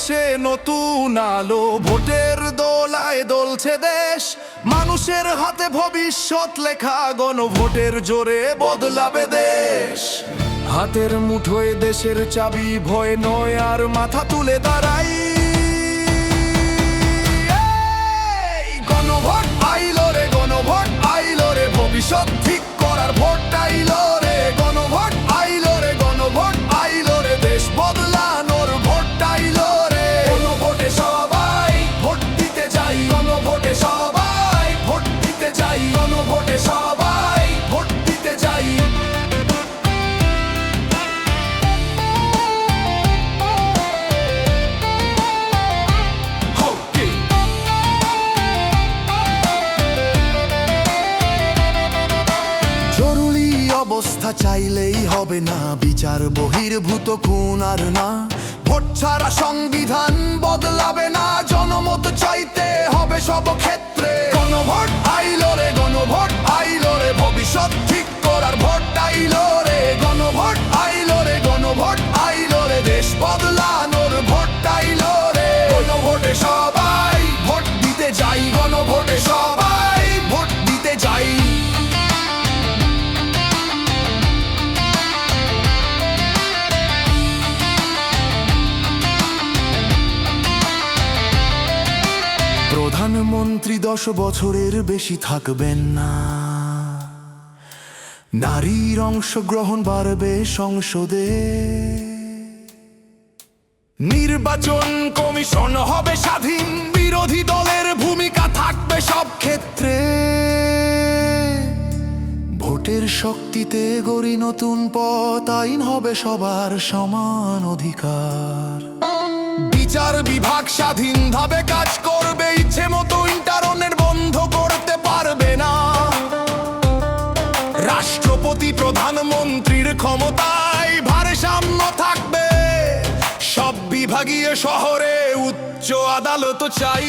দেশে নতুন আলো, ভোটের দোলায় দোলছে দেশ, মানুষের হাতে ভবিষ্যৎ লেখা, গণভোটের জোরে বদলাবে দেশ। হাতের মুঠোয় দেশের চাবি, ভয় নয় আর মাথা তুলে দাঁড়াই। গণভোট আইলো রে, গণভোট আইলো রে, ভবিষ্যৎ ঠিক করার ভোট আইলো রে। গণভোট আইলো রে, গণভোট আইলো রে, দেশ বদলানোর ভোট আইলো রে। গণভোটে সবাই ভোট দিতে যাই, গণভোটে সবাই ভোট দিতে যাই, গণভোটে সবাই ভোট দিতে যাই। জরুরি অবস্থা চাইলেই হবে না, বিচার বহির্ভূত খুন আর না। ভোট ছাড়া সংবিধান বদলাবে না, জনমত চাইতে হবে সব ক্ষেত্রে। গণভোট আইলো রে, গণভোট আইলো রে, ভবিষ্যৎ ঠিক করার ভোট আইলো রে। গণভোট আইলো রে, গণভোট আইলো রে, দেশ বদলানোর ভোট আইলো রে। গণভোটে সবাই ভোট দিতে যাই, গণভোটে সবাই ভোট দিতে যাই। প্রধানমন্ত্রী 10 বছরের বেশি থাকবেন না, নারীর অংশগ্রহণ বাড়বে সংসদে। নির্বাচন কমিশন হবে স্বাধীন, বিরোধী দলের ভূমিকা থাকবে সব ক্ষেত্রে। ভোটের শক্তিতে গড়ি নতুন পথ, আইন হবে সবার সমান অধিকার। বিচার বিভাগ স্বাধীনভাবে কাজ করবে, ইচ্ছে মতো ইন্টারনেট বন্ধ করতে পারবে না। রাষ্ট্রপতি প্রধানমন্ত্রীর ক্ষমতায় ভারসাম্য থাকবে, সব বিভাগীয় শহরে উচ্চ আদালত চাই।